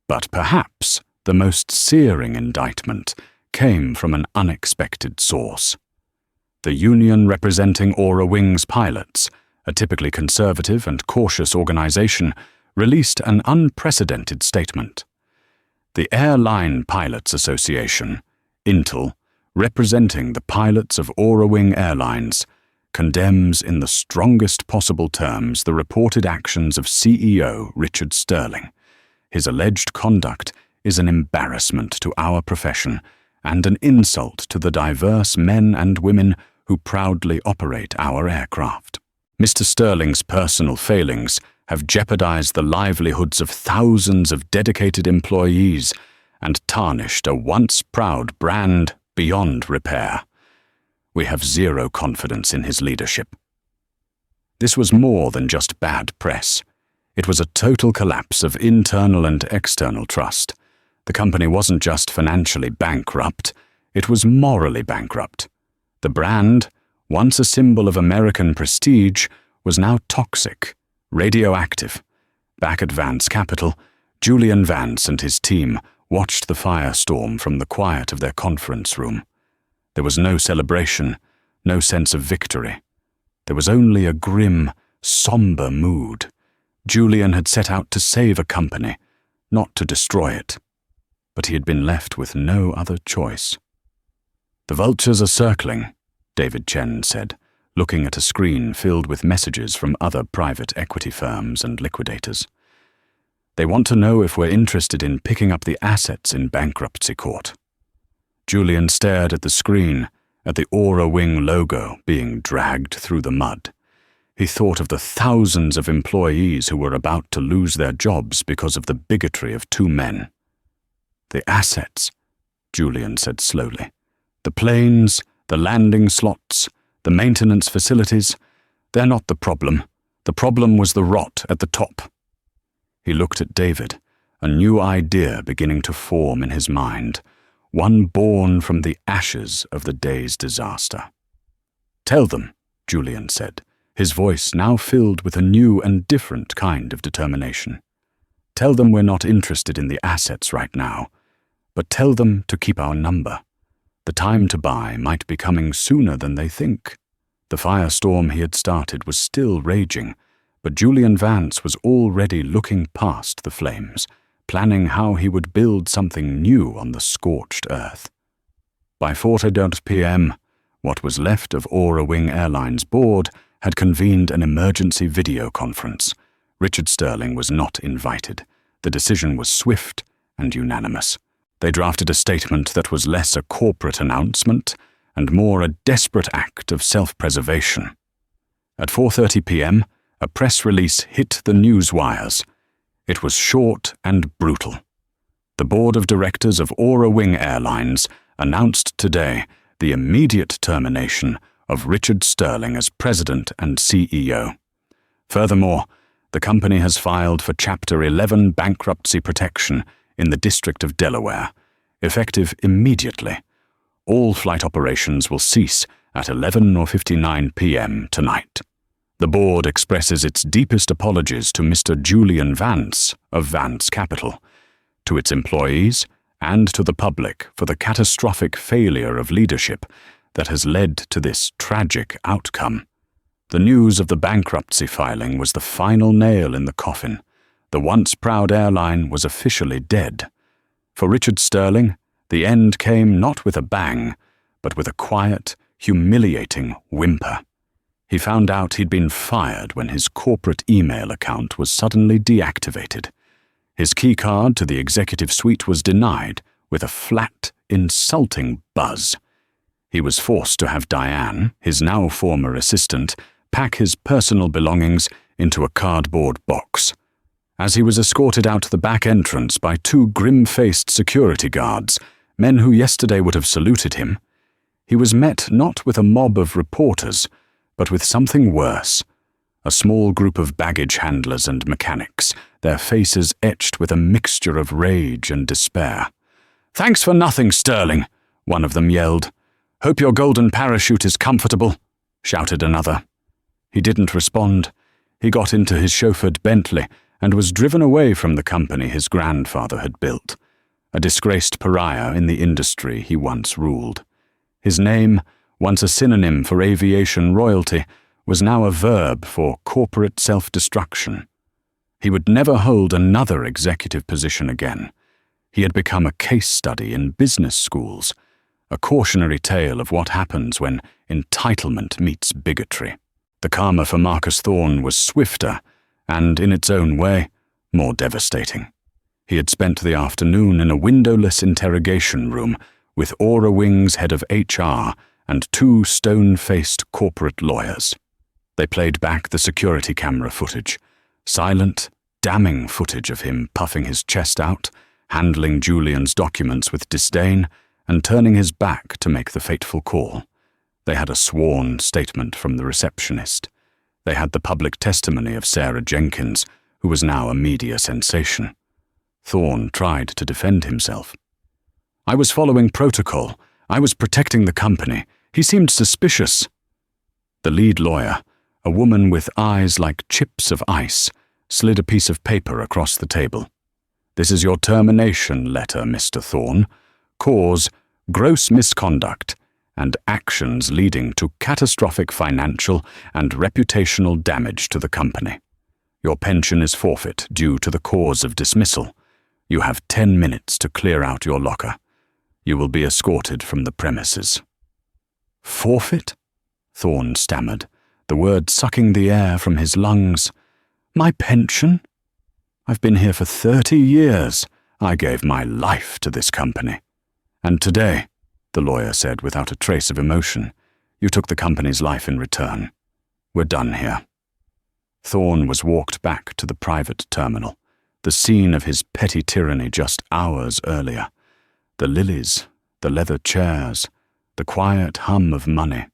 But perhaps the most searing indictment came from an unexpected source. The union representing Aurawing's pilots, a typically conservative and cautious organization, released an unprecedented statement. The Airline Pilots Association, Intel, representing the pilots of Aurawing Airlines, condemns in the strongest possible terms the reported actions of CEO Richard Sterling. His alleged conduct is an embarrassment to our profession and an insult to the diverse men and women who proudly operate our aircraft. Mr. Sterling's personal failings have jeopardized the livelihoods of thousands of dedicated employees and tarnished a once proud brand beyond repair. We have zero confidence in his leadership. This was more than just bad press. It was a total collapse of internal and external trust. The company wasn't just financially bankrupt, it was morally bankrupt. The brand, once a symbol of American prestige, was now toxic, radioactive. Back at Vance Capital, Julian Vance and his team watched the firestorm from the quiet of their conference room. There was no celebration, no sense of victory. There was only a grim, somber mood. Julian had set out to save a company, not to destroy it. But he had been left with no other choice. "The vultures are circling," David Chen said, looking at a screen filled with messages from other private equity firms and liquidators. "They want to know if we're interested in picking up the assets in bankruptcy court." Julian stared at the screen, at the Aurawing logo being dragged through the mud. He thought of the thousands of employees who were about to lose their jobs because of the bigotry of two men. "The assets," Julian said slowly. "The planes, the landing slots, the maintenance facilities, they're not the problem. The problem was the rot at the top." He looked at David, a new idea beginning to form in his mind, one born from the ashes of the day's disaster. "Tell them," Julian said, his voice now filled with a new and different kind of determination. "Tell them we're not interested in the assets right now, but tell them to keep our number. The time to buy might be coming sooner than they think." The firestorm he had started was still raging, but Julian Vance was already looking past the flames, planning how he would build something new on the scorched earth. By 4:30 p.m., what was left of Aura Wing Airline's board had convened an emergency video conference. Richard Sterling was not invited. The decision was swift and unanimous. They drafted a statement that was less a corporate announcement and more a desperate act of self-preservation. At 4:30 p.m., a press release hit the news wires. It was short and brutal. The board of directors of Aura Wing Airlines announced today the immediate termination of Richard Sterling as president and CEO. Furthermore, the company has filed for Chapter 11 bankruptcy protection in the District of Delaware, effective immediately. All flight operations will cease at 11:59 p.m. tonight. The board expresses its deepest apologies to Mr. Julian Vance of Vance Capital, to its employees, and to the public for the catastrophic failure of leadership that has led to this tragic outcome. The news of the bankruptcy filing was the final nail in the coffin. The once proud airline was officially dead. For Richard Sterling, the end came not with a bang, but with a quiet, humiliating whimper. He found out he'd been fired when his corporate email account was suddenly deactivated. His keycard to the executive suite was denied with a flat, insulting buzz. He was forced to have Diane, his now former assistant, pack his personal belongings into a cardboard box. As he was escorted out the back entrance by two grim-faced security guards, men who yesterday would have saluted him, he was met not with a mob of reporters, but with something worse. A small group of baggage handlers and mechanics, their faces etched with a mixture of rage and despair. "Thanks for nothing, Sterling," one of them yelled. "Hope your golden parachute is comfortable," shouted another. He didn't respond. He got into his chauffeured Bentley and was driven away from the company his grandfather had built, a disgraced pariah in the industry he once ruled. His name, once a synonym for aviation royalty, was now a verb for corporate self-destruction. He would never hold another executive position again. He had become a case study in business schools, a cautionary tale of what happens when entitlement meets bigotry. The karma for Marcus Thorne was swifter and, in its own way, more devastating. He had spent the afternoon in a windowless interrogation room with Aura Wing's head of HR and two stone-faced corporate lawyers. They played back the security camera footage, silent, damning footage of him puffing his chest out, handling Julian's documents with disdain, and turning his back to make the fateful call. They had a sworn statement from the receptionist. They had the public testimony of Sarah Jenkins, who was now a media sensation. Thorne tried to defend himself. "I was following protocol. I was protecting the company. He seemed suspicious." The lead lawyer, a woman with eyes like chips of ice, slid a piece of paper across the table. "This is your termination letter, Mr. Thorne. Cause, gross misconduct, and actions leading to catastrophic financial and reputational damage to the company. Your pension is forfeit due to the cause of dismissal. You have 10 minutes to clear out your locker. You will be escorted from the premises." "Forfeit?" Thorne stammered, the word sucking the air from his lungs. "My pension? I've been here for 30 years. I gave my life to this company. And today," the lawyer said without a trace of emotion, "you took the company's life in return. We're done here." Thorne was walked back to the private terminal, the scene of his petty tyranny just hours earlier. The lilies, the leather chairs, the quiet hum of money.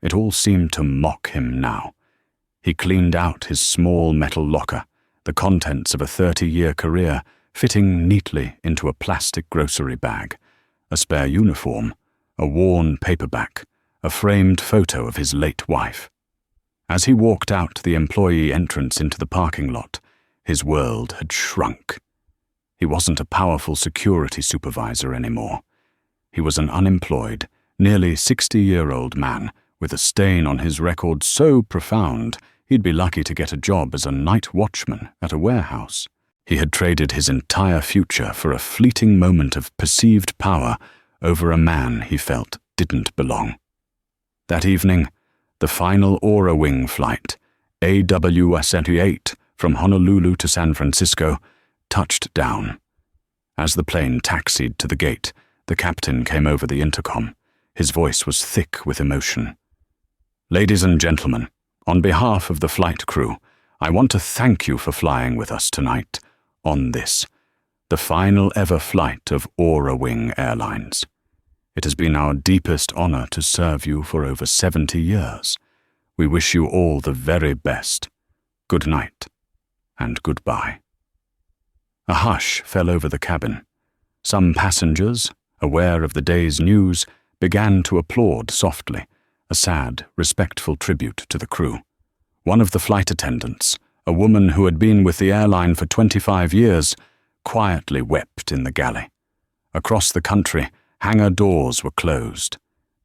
It all seemed to mock him now. He cleaned out his small metal locker, the contents of a 30-year career fitting neatly into a plastic grocery bag, a spare uniform, a worn paperback, a framed photo of his late wife. As he walked out the employee entrance into the parking lot, his world had shrunk. He wasn't a powerful security supervisor anymore. He was an unemployed, nearly 60-year-old man with a stain on his record so profound he'd be lucky to get a job as a night watchman at a warehouse. He had traded his entire future for a fleeting moment of perceived power over a man he felt didn't belong. That evening, the final Aura Wing flight, AWS-78 from Honolulu to San Francisco, touched down. As the plane taxied to the gate, the captain came over the intercom. His voice was thick with emotion. "Ladies and gentlemen, on behalf of the flight crew, I want to thank you for flying with us tonight on this, the final ever flight of Aura Wing Airlines. It has been our deepest honor to serve you for over 70 years. We wish you all the very best. Good night and goodbye." A hush fell over the cabin. Some passengers, aware of the day's news, began to applaud softly, a sad, respectful tribute to the crew. One of the flight attendants, a woman who had been with the airline for 25 years, quietly wept in the galley. Across the country, hangar doors were closed.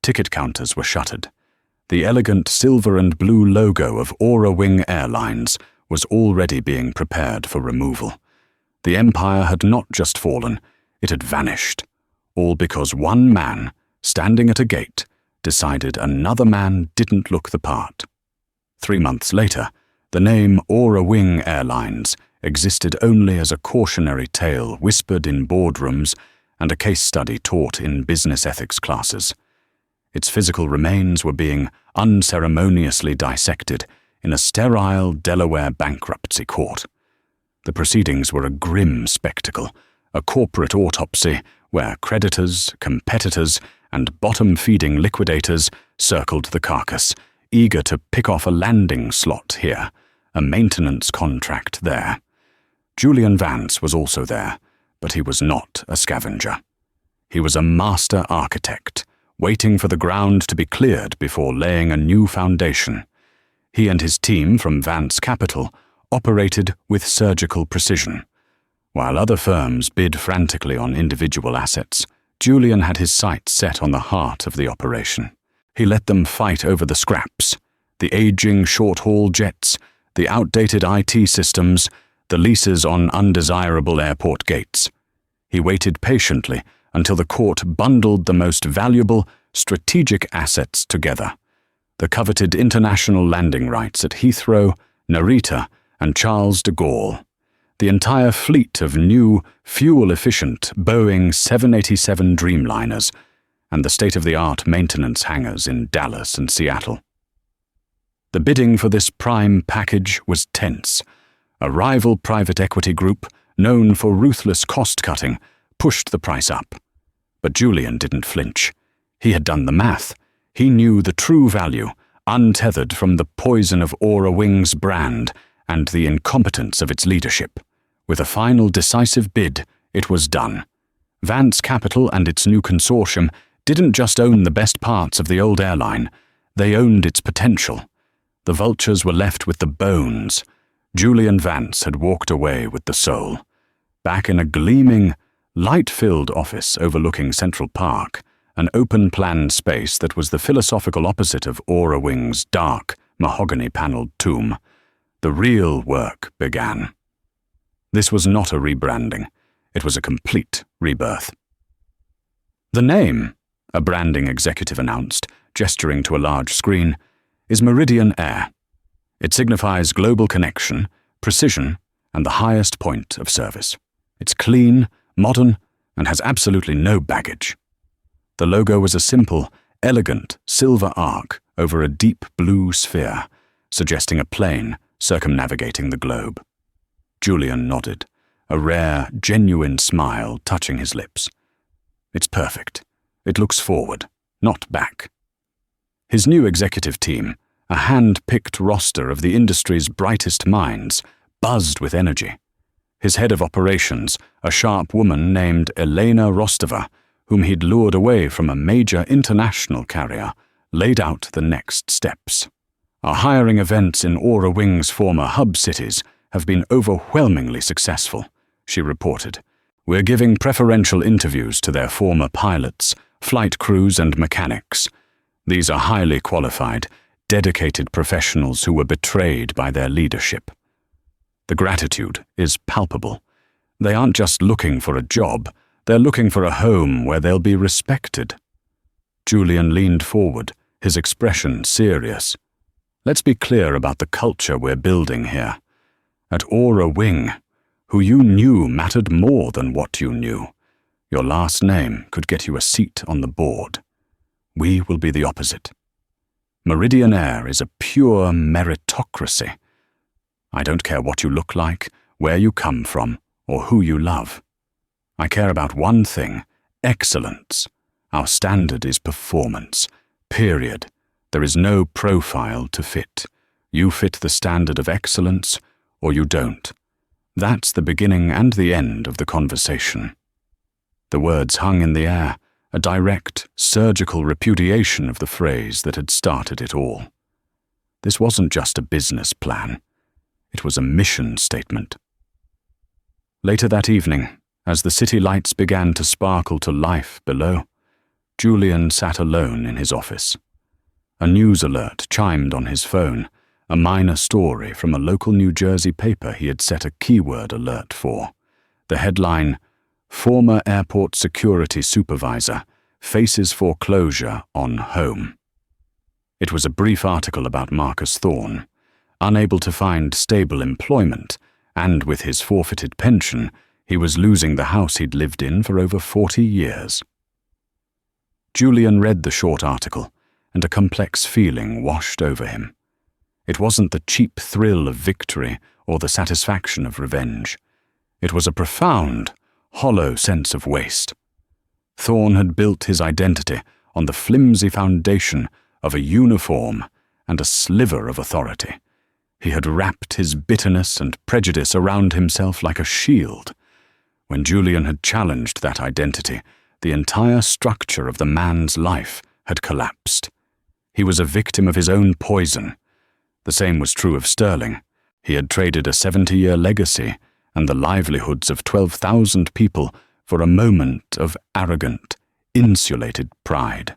Ticket counters were shuttered. The elegant silver and blue logo of Aura Wing Airlines was already being prepared for removal. The empire had not just fallen, it had vanished, all because one man, standing at a gate, decided another man didn't look the part. 3 months later, the name Aura Wing Airlines existed only as a cautionary tale whispered in boardrooms and a case study taught in business ethics classes. Its physical remains were being unceremoniously dissected in a sterile Delaware bankruptcy court. The proceedings were a grim spectacle, a corporate autopsy where creditors, competitors, and bottom-feeding liquidators circled the carcass, eager to pick off a landing slot here, a maintenance contract there. Julian Vance was also there, but he was not a scavenger. He was a master architect, waiting for the ground to be cleared before laying a new foundation. He and his team from Vance Capital operated with surgical precision. While other firms bid frantically on individual assets, Julian had his sights set on the heart of the operation. He let them fight over the scraps, the aging short-haul jets, the outdated IT systems, the leases on undesirable airport gates. He waited patiently until the court bundled the most valuable, strategic assets together. The coveted international landing rights at Heathrow, Narita, and Charles de Gaulle. The entire fleet of new, fuel-efficient Boeing 787 Dreamliners, and the state-of-the-art maintenance hangars in Dallas and Seattle. The bidding for this prime package was tense. A rival private equity group, known for ruthless cost-cutting, pushed the price up. But Julian didn't flinch. He had done the math. He knew the true value, untethered from the poison of Aura Wing's brand and the incompetence of its leadership. With a final decisive bid, it was done. Vance Capital and its new consortium didn't just own the best parts of the old airline, they owned its potential. The vultures were left with the bones. Julian Vance had walked away with the soul. Back in a gleaming, light-filled office overlooking Central Park, an open-plan space that was the philosophical opposite of Aura Wing's dark, mahogany-paneled tomb, the real work began. This was not a rebranding. It was a complete rebirth. "The name," a branding executive announced, gesturing to a large screen, "is Meridian Air. It signifies global connection, precision, and the highest point of service. It's clean, modern, and has absolutely no baggage." The logo was a simple, elegant silver arc over a deep blue sphere, suggesting a plane, circumnavigating the globe. Julian nodded, a rare, genuine smile touching his lips. It's perfect. It looks forward, not back. His new executive team, a hand-picked roster of the industry's brightest minds, buzzed with energy. His head of operations, a sharp woman named Elena Rostova, whom he'd lured away from a major international carrier, laid out the next steps. Our hiring events in Aura Wing's former hub cities have been overwhelmingly successful, she reported. We're giving preferential interviews to their former pilots, flight crews, and mechanics. These are highly qualified, dedicated professionals who were betrayed by their leadership. The gratitude is palpable. They aren't just looking for a job, they're looking for a home where they'll be respected. Julian leaned forward, his expression serious. Let's be clear about the culture we're building here. At Aura Wing, who you knew mattered more than what you knew. Your last name could get you a seat on the board. We will be the opposite. Meridian Air is a pure meritocracy. I don't care what you look like, where you come from, or who you love. I care about one thing, excellence. Our standard is performance, period. There is no profile to fit. You fit the standard of excellence, or you don't. That's the beginning and the end of the conversation. The words hung in the air, a direct, surgical repudiation of the phrase that had started it all. This wasn't just a business plan. It was a mission statement. Later that evening, as the city lights began to sparkle to life below, Julian sat alone in his office. A news alert chimed on his phone, a minor story from a local New Jersey paper he had set a keyword alert for. The headline, "Former Airport Security Supervisor Faces Foreclosure on Home." It was a brief article about Marcus Thorne. Unable to find stable employment, and with his forfeited pension, he was losing the house he'd lived in for over 40 years. Julian read the short article, and a complex feeling washed over him. It wasn't the cheap thrill of victory or the satisfaction of revenge. It was a profound, hollow sense of waste. Thorne had built his identity on the flimsy foundation of a uniform and a sliver of authority. He had wrapped his bitterness and prejudice around himself like a shield. When Julian had challenged that identity, the entire structure of the man's life had collapsed. He was a victim of his own poison. The same was true of Sterling. He had traded a 70-year legacy and the livelihoods of 12,000 people for a moment of arrogant, insulated pride.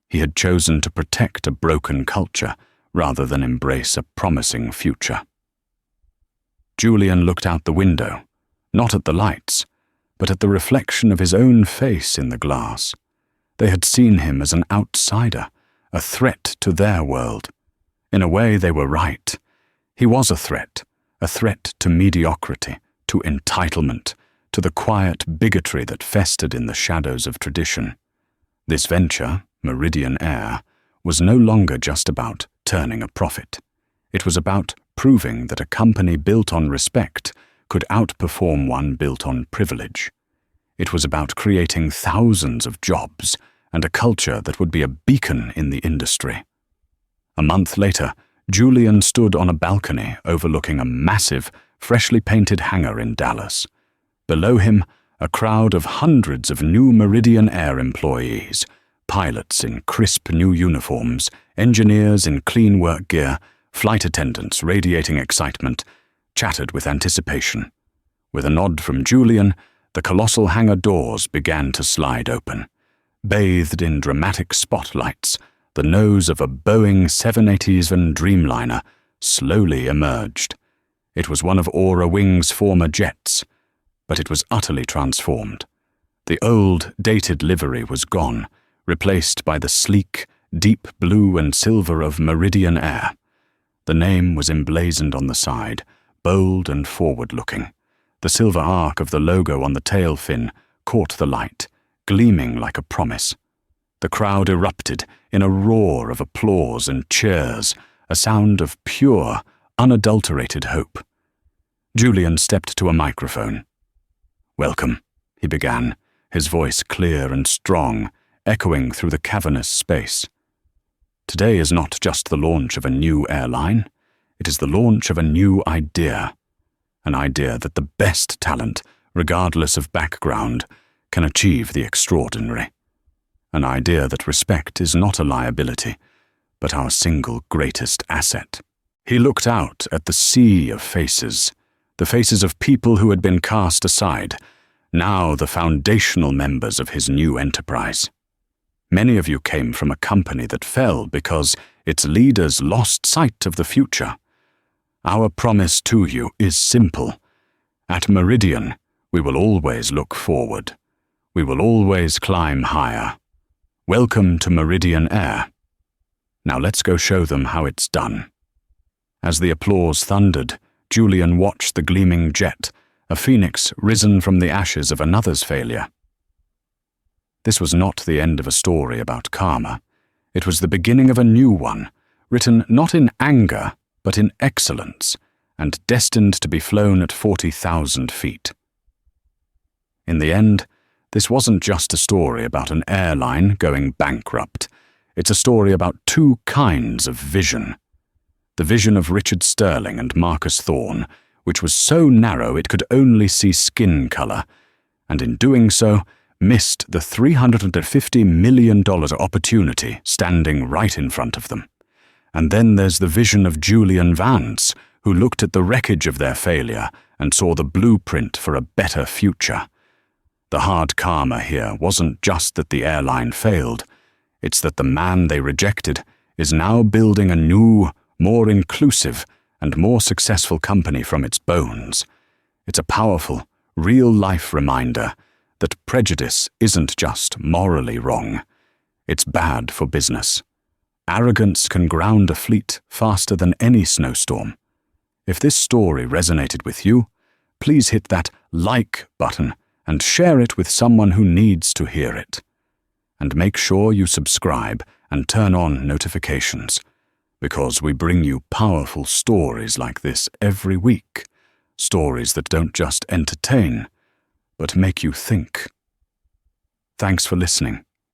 He had chosen to protect a broken culture rather than embrace a promising future. Julian looked out the window, not at the lights, but at the reflection of his own face in the glass. They had seen him as an outsider, a threat to their world. In a way, they were right. He was a threat to mediocrity, to entitlement, to the quiet bigotry that festered in the shadows of tradition. This venture, Meridian Air, was no longer just about turning a profit. It was about proving that a company built on respect could outperform one built on privilege. It was about creating thousands of jobs and a culture that would be a beacon in the industry. A month later, Julian stood on a balcony overlooking a massive, freshly painted hangar in Dallas. Below him, a crowd of hundreds of new Meridian Air employees, pilots in crisp new uniforms, engineers in clean work gear, flight attendants radiating excitement, chattered with anticipation. With a nod from Julian, the colossal hangar doors began to slide open. Bathed in dramatic spotlights, the nose of a Boeing 787 Dreamliner slowly emerged. It was one of Aura Wing's former jets, but it was utterly transformed. The old, dated livery was gone, replaced by the sleek, deep blue and silver of Meridian Air. The name was emblazoned on the side, bold and forward-looking. The silver arc of the logo on the tail fin caught the light, gleaming like a promise. The crowd erupted in a roar of applause and cheers, a sound of pure, unadulterated hope. Julian stepped to a microphone. "Welcome," he began, his voice clear and strong, echoing through the cavernous space. "Today is not just the launch of a new airline, it is the launch of a new idea. An idea that the best talent, regardless of background, can achieve the extraordinary. An idea that respect is not a liability, but our single greatest asset." He looked out at the sea of faces, the faces of people who had been cast aside, now the foundational members of his new enterprise. Many of you came from a company that fell because its leaders lost sight of the future. Our promise to you is simple. At Meridian, we will always look forward. We will always climb higher. Welcome to Meridian Air. Now let's go show them how it's done. As the applause thundered, Julian watched the gleaming jet, a phoenix risen from the ashes of another's failure. This was not the end of a story about karma. It was the beginning of a new one, written not in anger, but in excellence, and destined to be flown at 40,000 feet. In the end, this wasn't just a story about an airline going bankrupt. It's a story about two kinds of vision. The vision of Richard Sterling and Marcus Thorne, which was so narrow it could only see skin color, and in doing so, missed the $350 million opportunity standing right in front of them. And then there's the vision of Julian Vance, who looked at the wreckage of their failure and saw the blueprint for a better future. The hard karma here wasn't just that the airline failed, it's that the man they rejected is now building a new, more inclusive, and more successful company from its bones. It's a powerful, real-life reminder that prejudice isn't just morally wrong, it's bad for business. Arrogance can ground a fleet faster than any snowstorm. If this story resonated with you, please hit that like button and share it with someone who needs to hear it. And make sure you subscribe and turn on notifications, because we bring you powerful stories like this every week, stories that don't just entertain, but make you think. Thanks for listening.